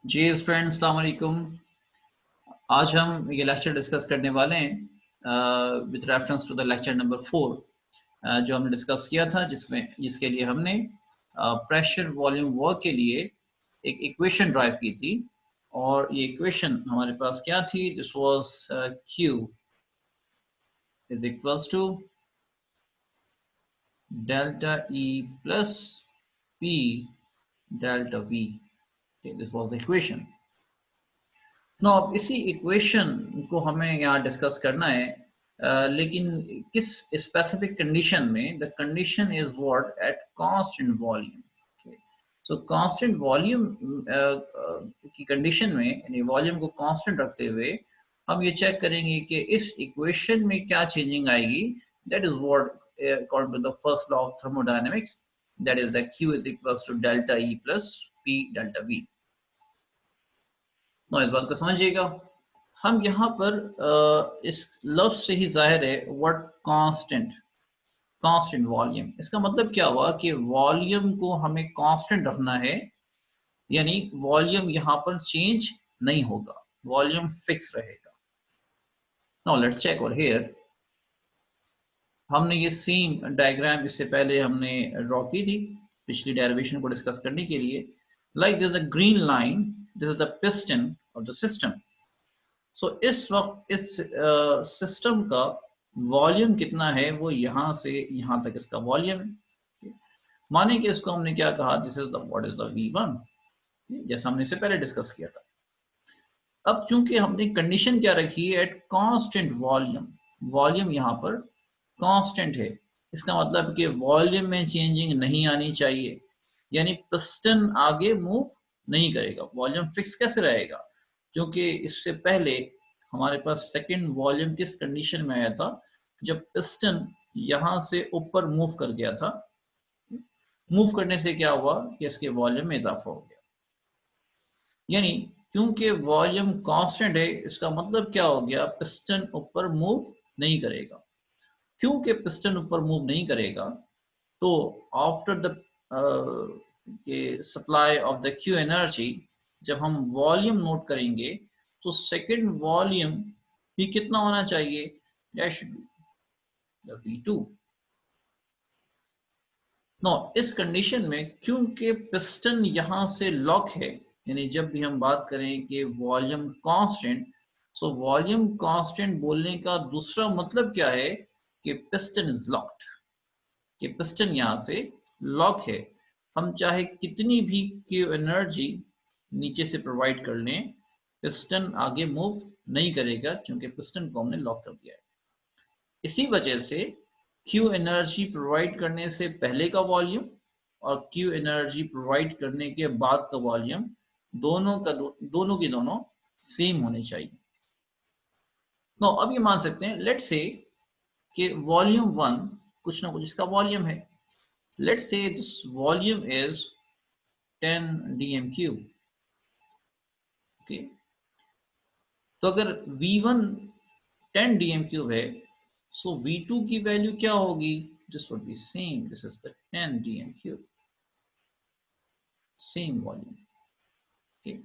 जी friends, अस्सलाम वालेकुम। आज हम ये लेक्चर डिस्कस करने वाले हैं with reference to the lecture number 4 जो हमने डिस्कस किया था, जिसके लिए हमने प्रेशर वॉल्यूम वर्क के लिए एक इक्वेशन ड्राइव की थी। और ये इक्वेशन हमारे पास क्या थी? This was Q is equals to delta E plus P delta V। This was the equation. Now, अब इसी इक्वेशन को हमें यहाँ डिस्कस करना है, लेकिन किस स्पेसिफिक कंडीशन में? The condition is what? At constant volume. So constant volume की कंडीशन में, यानी वॉल्यूम को कांस्टेंट रखते हुए हम ये चेक करेंगे कि इस इक्वेशन में क्या चेंजिंग आएगी। That is what according to the first law of thermodynamics, that is the Q is equals to delta E plus P delta V। Now, इस बात को समझिएगा। हम यहाँ पर इस लफ्ज से ही जाहिर है वर्ड कांस्टेंट। कांस्टेंट वॉल्यूम, इसका मतलब क्या हुआ कि वॉल्यूम को हमें कांस्टेंट रखना है, यानी वॉल्यूम यहाँ पर चेंज नहीं होगा, वॉल्यूम फिक्स रहेगा। Now let's check over here. हमने ये सेम डायग्राम इससे पहले हमने ड्रॉ की थी पिछली डेरिवेशन को डिस्कस करने के लिए। Like this is a green line, this is the piston of the system. So इस वक्त इस सिस्टम का वॉल्यूम कितना है? वो यहाँ से यहाँ तक इसका वॉल्यूम है। माने कि इसको हमने क्या कहा? This is the what is the V1, जैसा हमने इससे पहले डिस्कस किया था। अब क्योंकि हमने कंडीशन क्या रखी है? At constant volume. वॉल्यूम यहाँ पर कांस्टेंट है, इसका मतलब कि वॉल्यूम में चेंजिंग नहीं आनी चाहिए, यानी पिस्टन आगे मूव नहीं करेगा। वॉल्यूम फिक्स कैसे रहेगा? क्योंकि इससे पहले हमारे पास सेकंड वॉल्यूम किस कंडीशन में आया था? जब पिस्टन यहाँ से ऊपर मूव कर गया था। मूव करने से क्या हुआ कि इसके वॉल्यूम में इजाफा हो गया। यानी क्योंकि वॉल्यूम कांस्टेंट है, इसका मतलब क्या हो गया? पिस्टन ऊपर मूव नहीं करेगा। क्योंकि पिस्टन ऊपर मूव नहीं करेगा, तो after the supply of the Q energy, जब हम वॉल्यूम नोट करेंगे तो सेकंड वॉल्यूम भी कितना होना चाहिए? That should be the V2। Now, इस कंडीशन में क्योंकि पिस्टन यहाँ से लॉक है, यानी जब भी हम बात करें कि volume constant, so volume constant बोलने का दूसरा मतलब क्या है? कि पिस्टन इज लॉक्ड, कि पिस्टन यहाँ से लॉक है। हम चाहे कितनी भी Q एनर्जी नीचे से प्रोवाइड कर लें, पिस्टन आगे मूव नहीं करेगा, क्योंकि पिस्टन को हमने लॉक कर दिया है। इसी वजह से Q एनर्जी प्रोवाइड करने से पहले का वॉल्यूम और Q एनर्जी प्रोवाइड करने के बाद का वॉल्यूम दोनों की दोनों सेम होने चाहिए। नो, अब ये मान सकते हैं, लेट्स से कि वॉल्यूम 1 कुछ ना कुछ इसका वॉल्यूम है। Let's say this volume is 10 dm cube। Okay, तो अगर V1 10 dm cube है, सो V2 की वैल्यू क्या होगी? This would B same, this is the 10 dm cube, same volume. Okay,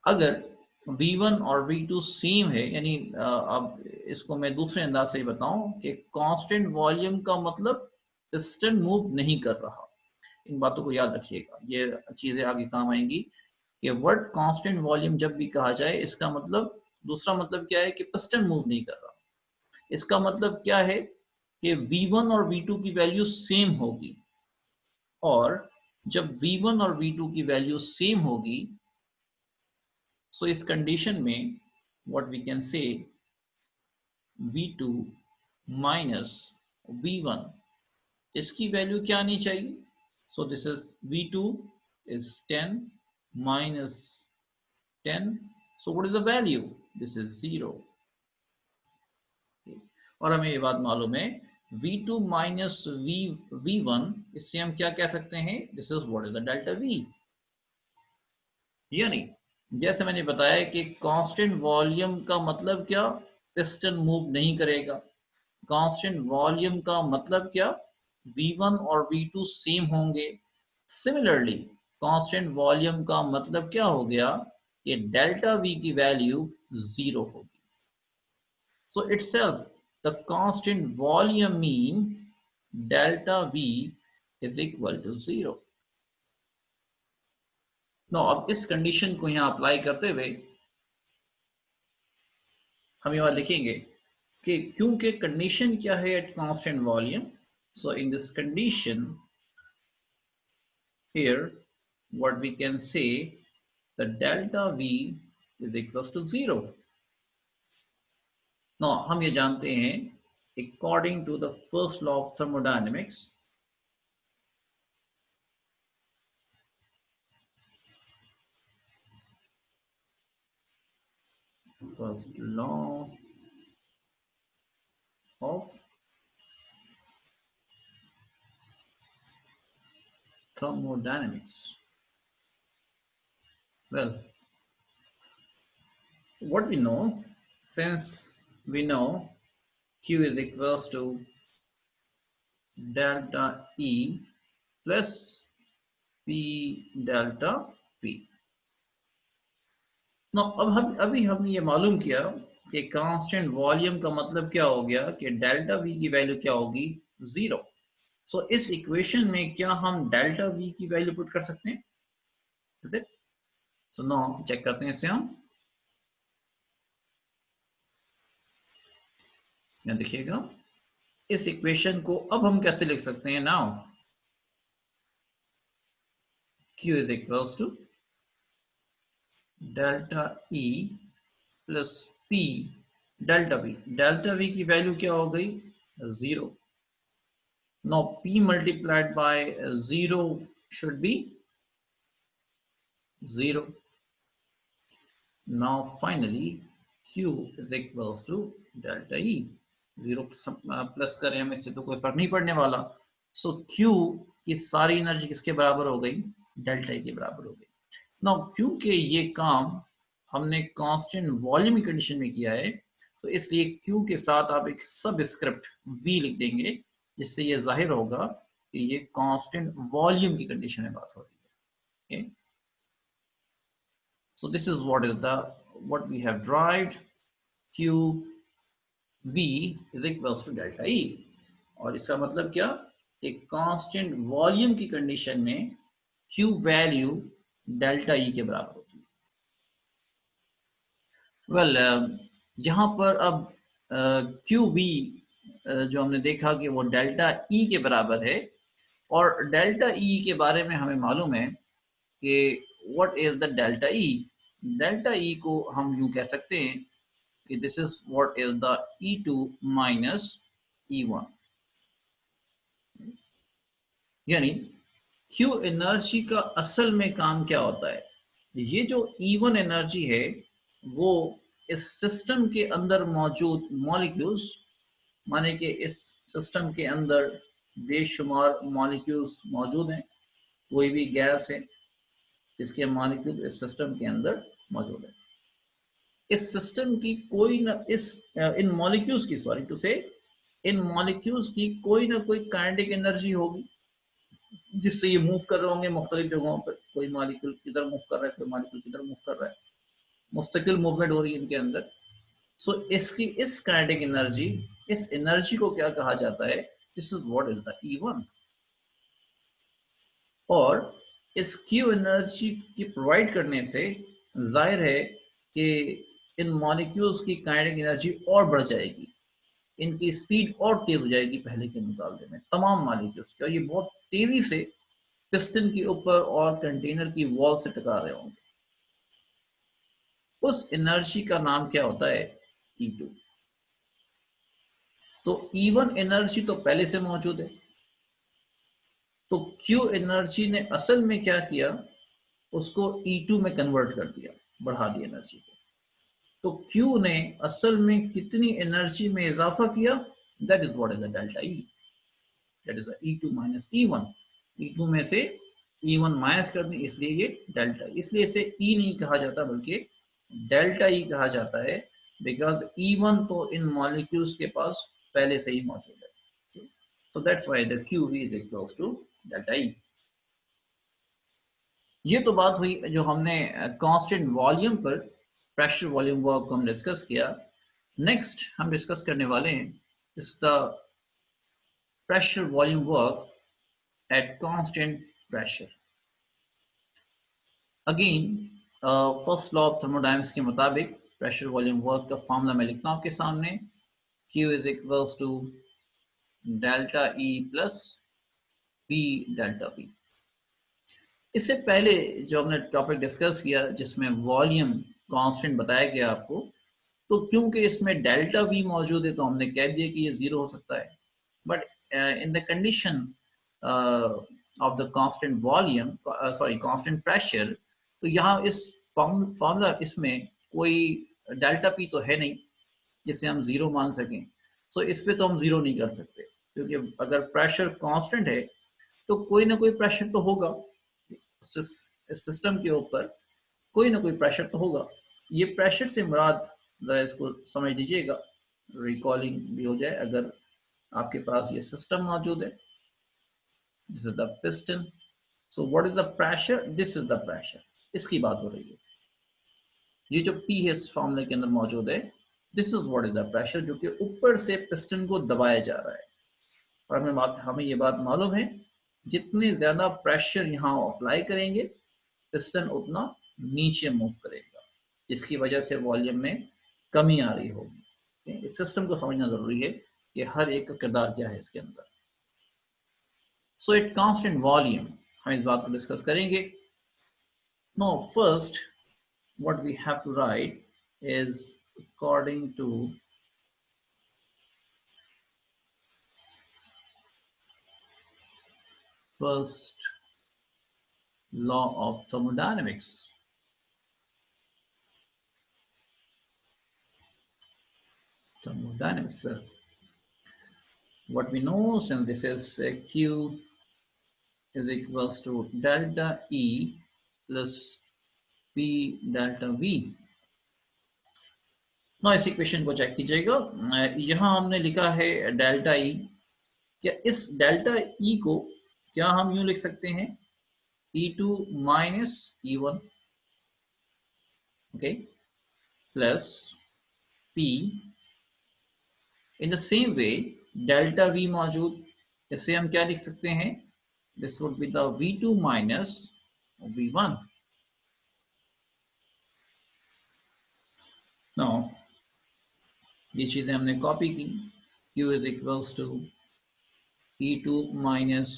अगर V1 और V2 सेम है, यानी अब इसको मैं दूसरे अंदाज से बताऊं कि कांस्टेंट वॉल्यूम का मतलब पिस्टन मूव नहीं कर रहा। इन बातों को याद रखिएगा, ये चीजें आगे काम आएंगी कि वर्ड कांस्टेंट वॉल्यूम जब भी कहा जाए, इसका मतलब दूसरा मतलब क्या है? कि पिस्टन मूव नहीं कर रहा। इसका मतलब क्या है? कि V1 और V2 की वैल्यू सेम होगी, और जब V1 और V2 की वैल्यू सेम होगी, सो इस कंडीशन में what we can say, V2 minus V1, इसकी वैल्यू क्या आनी चाहिए? So this is V2 is 10 minus 10, so what is the value? This is 0। और हमें ये बात मालूम है V2 माइनस V1, इससे हम क्या कह सकते हैं? This is what is the delta V। यानी जैसे मैंने बताया कि कांस्टेंट वॉल्यूम का मतलब क्या? पिस्टन मूव नहीं करेगा। कांस्टेंट वॉल्यूम का मतलब क्या? V1 और V2 सेम होंगे। सिमिलरली कांस्टेंट वॉल्यूम का मतलब क्या हो गया कि डेल्टा वी की वैल्यू 0 होगी. So itself the constant volume mean delta V is equal to 0. Now अब इस कंडीशन को यहाँ अप्लाई करते हुए हम यहाँ लिखेंगे कि क्योंकि कंडीशन क्या है at constant volume. So in this condition here what we can say the delta V is equals to 0. Now हम ये जानते हैं according to the first law of thermodynamics. First law of thermodynamics. Well, what we know, since we know Q is equals to delta E plus P delta P. Now, अब अभी हमने ये मालूम किया कि कांस्टेंट वॉल्यूम का मतलब क्या हो गया कि डेल्टा V की वैल्यू क्या होगी 0. सो इस इक्वेशन में क्या हम डेल्टा V की वैल्यू पुट कर सकते हैं? सो नो चेक करते हैं इसे हम. यहाँ देखिएगा इस इक्वेशन को अब हम कैसे लिख सकते हैं. Now Q is equals to delta E plus P delta V. Delta V की वैल्यू क्या हो गई 0. Now P multiplied by 0 should be 0. Now finally Q is equals to delta E. 0 plus करें हम इससे तो कोई फर्क नहीं पड़ने वाला. सो Q की सारी एनर्जी किसके बराबर हो गई डेल्टा E के बराबर हो गई. Now क्योंकि ये काम हमने कांस्टेंट वॉल्यूम की कंडीशन में किया है तो इसलिए Q के साथ आप एक सबस्क्रिप्ट V लिख देंगे जिससे ये जाहिर होगा कि ये कांस्टेंट वॉल्यूम की कंडीशन में बात हो रही है. So this is what we have derived. Q V is equals to delta E. और इसका मतलब क्या कि कांस्टेंट वॉल्यूम की कंडीशन में Q वैल्यू डेल्टा E के बराबर होती है. वेल यहाँ पर अब QV जो हमने देखा कि वो डेल्टा E के बराबर है और डेल्टा E के बारे में हमें मालूम है कि what is the delta E. Delta E को हम यूं कह सकते हैं कि this is what is the E2 minus E1. यानी Q एनर्जी का असल में काम क्या होता है. ये जो E1 एनर्जी है वो इस सिस्टम के अंदर मौजूद मॉलिक्यूल्स माने कि इस सिस्टम के अंदर बेशुमार मॉलिक्यूल्स मौजूद हैं. कोई भी गैस है जिसके मॉलिक्यूल इस सिस्टम के अंदर मौजूद है. इस सिस्टम की कोई ना इन मॉलिक्यूल्स की सॉरी टू से इन मॉलिक्यूल्स की कोई ना कोई काइनेटिक एनर्जी होगी जिससे ये मूव कर रहे होंगे मुख्तलिफ जगहों पर. कोई मॉलिक्यूल किधर मूव कर रहा है कोई मॉलिक्यूल किधर मूव कर रहा है. मुस्तकिल मूवमेंट हो रही है इनके अंदर. सो इसकी इस काइनेटिक एनर्जी इस एनर्जी को क्या कहा जाता है. This is what is the E1. और इस Q एनर्जी की प्रोवाइड करने से जाहिर है कि इन मॉलिक्यूल्स की काइनेटिक एनर्जी और बढ़ जाएगी. इनकी स्पीड और तेज हो जाएगी पहले के मुकाबले में तमाम मॉलिक्यूल्स की. और ये बहुत तेजी से पिस्टन के ऊपर और कंटेनर की वॉल से टकरा रहे होंगे. उस एनर्जी का नाम क्या होता है E2. तो E1 एनर्जी तो पहले से मौजूद है. तो Q एनर्जी ने असल में क्या किया उसको E2 में कन्वर्ट कर दिया बढ़ा दी एनर्जी को. तो Q ने असल में कितनी एनर्जी में इजाफा किया that is what is the delta E. That is the E2 minus E1. E2 में से E1 माइनस कर दें इसलिए ये डेल्टा. इसलिए इसे E नहीं कहा जाता बल्कि डेल्टा E कहा जाता है बिकॉज E1 तो इन मॉलिक्यूल्स के पास पहले से ही मौजूद है. So that's why the QV is equals to delta E. ये तो बात हुई जो हमने कांस्टेंट वॉल्यूम पर प्रेशर वॉल्यूम वर्क को हम डिस्कस किया। नेक्स्ट हम डिस्कस करने वाले हैं is the pressure volume work at constant pressure. Again first law of thermodynamics के मुताबिक प्रेशर वॉल्यूम वर्क का फॉर्मूला मैं लिखता हूं आपके सामने। Q is equals to delta E plus P delta P। इससे पहले जो हमने टॉपिक डिस्कस किया जिसमें वॉल्यूम कांस्टेंट बताया गया आपको, तो क्योंकि इसमें डेल्टा V मौजूद है तो हमने कह दिया कि ये जीरो हो सकता है। But in the condition of the constant volume, sorry constant pressure, तो यहाँ इस फॉर्मूला इसमें कोई डेल्टा P तो है नहीं जिसे हम जीरो मान सकें। सो इस पे तो हम जीरो नहीं कर सकते, क्योंकि अगर प्रेशर कांस्टेंट है तो कोई ना कोई प्रेशर तो होगा सिस्टम के ऊपर, कोई ना कोई प्रेशर तो होगा। ये प्रेशर से मुराद जरा इसको समझ लीजिएगा, रिकॉलिंग भी हो जाए। अगर आपके पास ये सिस्टम मौजूद है, this is the piston, so what is the pressure, this is the pressure, इसकी बात हो रही है। ये जो P है इस फॉर्मूले के अंदर मौजूद है, this is what is the pressure, जो कि ऊपर से पिस्टन को दबाया जा रहा है। और हमें ये बात मालूम है, जितने ज्यादा प्रेशर यहाँ अप्लाई करेंगे पिस्टन उतना नीचे मूव करेगा, इसकी वजह से वॉल्यूम में कमी आ रही होगी। इस सिस्टम को समझना जरूरी है कि हर एक का किरदार क्या है इसके अंदर। सो एट कांस्टेंट वॉल्यूम हम इस बात को डिस्कस करेंगे। Now first what we have to write is according to first law of thermodynamics. Thermodynamics, well, what we know, since this is Q is equals to delta E plus P delta V. ना इस equation को check कीजिएगा, यहाँ हमने लिखा है delta E. क्या इस डेल्टा ई को क्या हम यूं लिख सकते हैं, E2 minus E1, okay, plus P। In the same way delta V मौजूद, इसे हम क्या लिख सकते हैं, this would be the V2 minus V1। Now ये चीजें हमने कॉपी की, Q is equals to E2 minus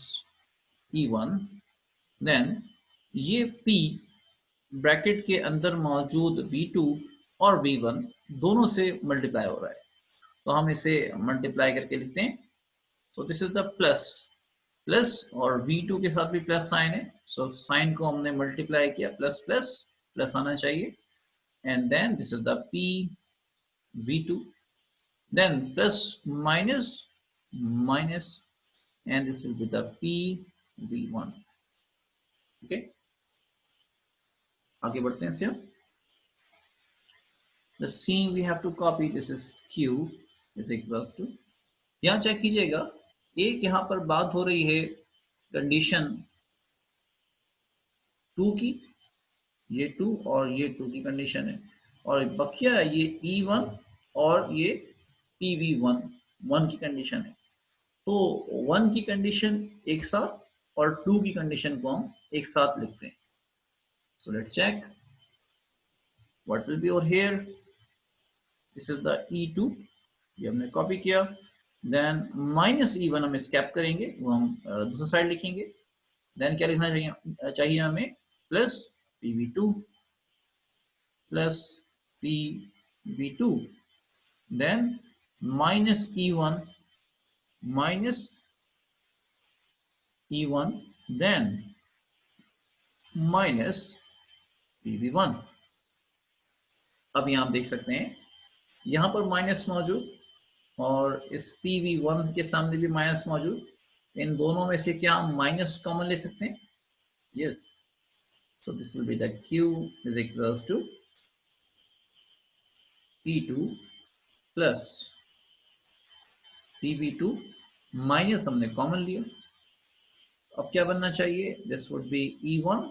E1, then ये P ब्रैकेट के अंदर मौजूद V2 और V1 दोनों से मल्टीप्लाई हो रहा है, तो हम इसे मल्टीप्लाई करके लिखते हैं। So this is the plus plus, और V2 के साथ भी प्लस साइन है, सो साइन को हमने मल्टीप्लाई किया, प्लस प्लस प्लस आना चाहिए, and then this is the P V2, then plus minus minus, and this will be the P V1। Okay, आगे बढ़ते हैं। इससे the same we have to copy, this is Q is equals to, यहाँ check कीजिएगा, एक यहाँ पर बात हो रही है कंडीशन 2 की, ये 2 और ये 2 की कंडीशन है, और बकिया ये E1 और ये PV1 1 की कंडीशन है। तो 1 की कंडीशन एक साथ और 2 की कंडीशन को हम एक साथ लिखते हैं। So let's check what will be over here, this is the E2, ये हमने कॉपी किया, देन माइनस E1 हम स्कैप करेंगे, वो हम दूसरी साइड लिखेंगे, देन क्या लिखना चाहिए हमें, plus PV2 plus PV2, then minus E1 minus E1, then minus PV1। अब यहाँ आप देख सकते हैं यहाँ पर माइनस मौजूद, और इस PV1 के सामने भी माइनस मौजूद, इन दोनों में से क्या हम माइनस कॉमन ले सकते हैं, yes. So this will be the Q is equals to E2 plus PV2 minus हमने कॉमन लिया, अब क्या बनना चाहिए, this would B E1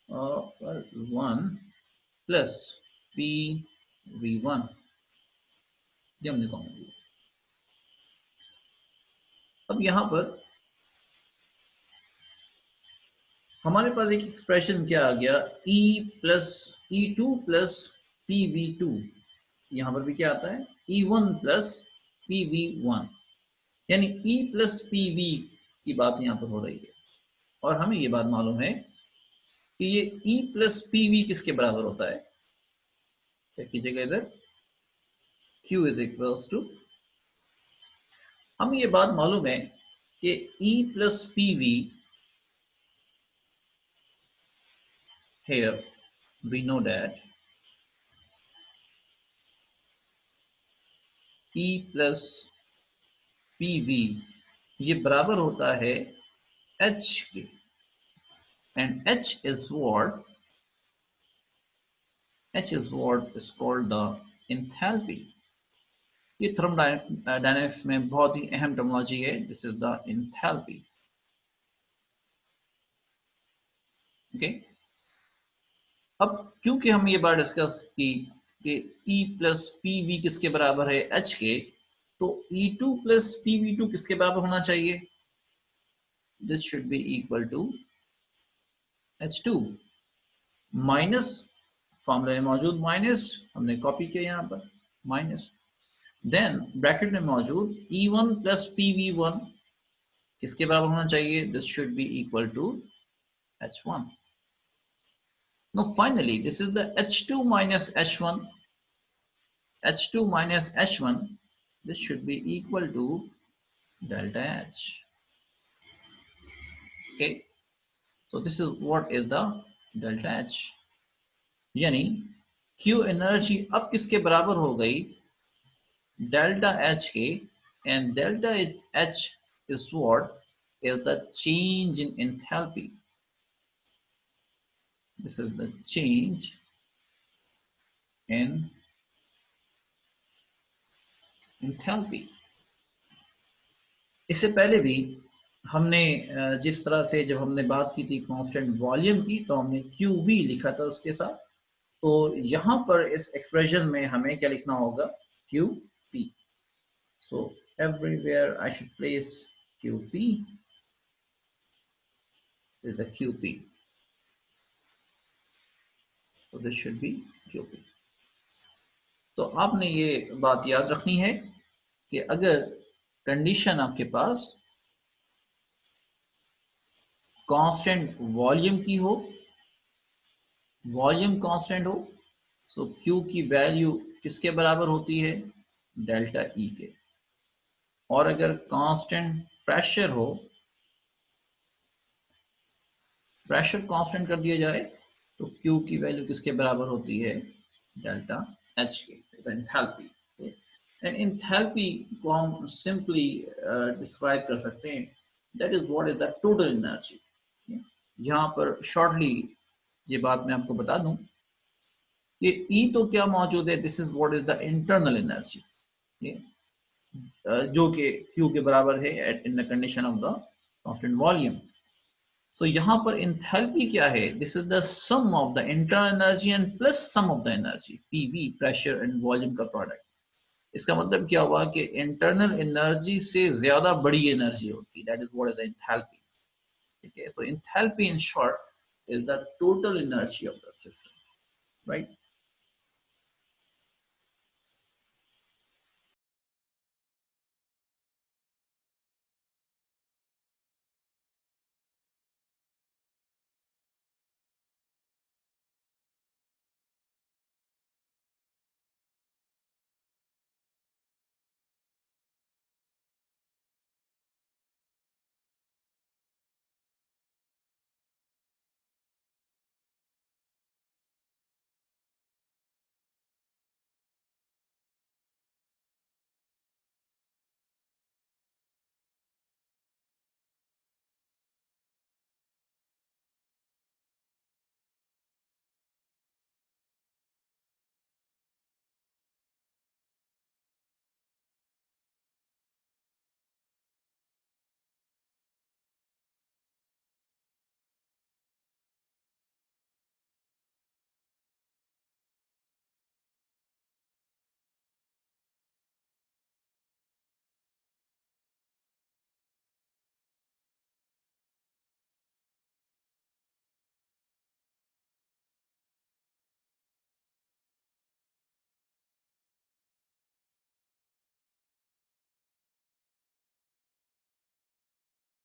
one plus P V one, ये हमने कॉमन लिया। अब यहाँ पर हमारे पास एक एक्सप्रेशन क्या आ गया, E plus P V two, यहाँ पर भी क्या आता है E1 plus P V one, यानी E प्लस पी वी की बात यहाँ पर हो रही है। और हमें ये बात मालूम है कि ये E प्लस पी वी किसके बराबर होता है, चेक कीजिएगा इधर, Q इज इक्वल्स टू, हमें ये बात मालूम है कि E plus P we, here we know that E plus P we ये बराबर होता है H के, and H is what is called the enthalpy। ये थर्मोडायनेमिक्स में बहुत ही अहम टर्मिनोलॉजी है, this is the enthalpy। Okay, अब क्योंकि हम ये बात डिस्कस की कि E प्लस पी वी किसके बराबर है H के, तो E2 plus P V to किसके बराबर होना चाहिए, this should be equal to H2 minus, formula में मौजूद माइनस, हमने कॉपी किया यहाँ पर माइनस, देन ब्रैकेट में मौजूद E1 plus P V one किसके बराबर होना चाहिए, this should be equal to H1। Now finally this is the H2 minus H1, H2 minus H1, this should be equal to delta H। Okay, so this is what is the delta H, यानी Q energy अब किसके बराबर हो गई, delta H के, and delta H is what is the change in enthalpy, this is the change in enthalpy। इससे पहले भी हमने जिस तरह से जब हमने बात की थी कांस्टेंट वॉल्यूम की, तो हमने QV लिखा था उसके साथ, तो यहाँ पर इस एक्सप्रेशन में हमें क्या लिखना होगा, QP। So everywhere I should place QP, is the QP, so this should be QP। तो आपने ये बात याद रखनी है कि अगर कंडीशन आपके पास कांस्टेंट वॉल्यूम की हो, वॉल्यूम कांस्टेंट हो, सो Q की वैल्यू किसके बराबर होती है, डेल्टा E के। और अगर कांस्टेंट प्रेशर हो, प्रेशर कांस्टेंट कर दिया जाए, तो Q की वैल्यू किसके बराबर होती है, डेल्टा H के, एंथैल्पी। एंड एंथैल्पी को हम सिंपली डिस्क्राइब कर सकते हैं, that is what is the total energy. यहाँ पर शॉर्टली ये बात मैं आपको बता दूं कि E तो क्या मौजूद है, this is what is the internal energy, जो कि Q के बराबर है in the condition of the constant volume. So यहाँ पर एंथैल्पी क्या है, this is the sum of the internal energy and plus sum of the energy, PV pressure and volume का प्रोडक्ट। इसका मतलब क्या हुआ कि इंटरनल एनर्जी से ज्यादा बड़ी एनर्जी होती है, that is what is enthalpy. ठीक है, तो enthalpy in short is the total energy of the system, right?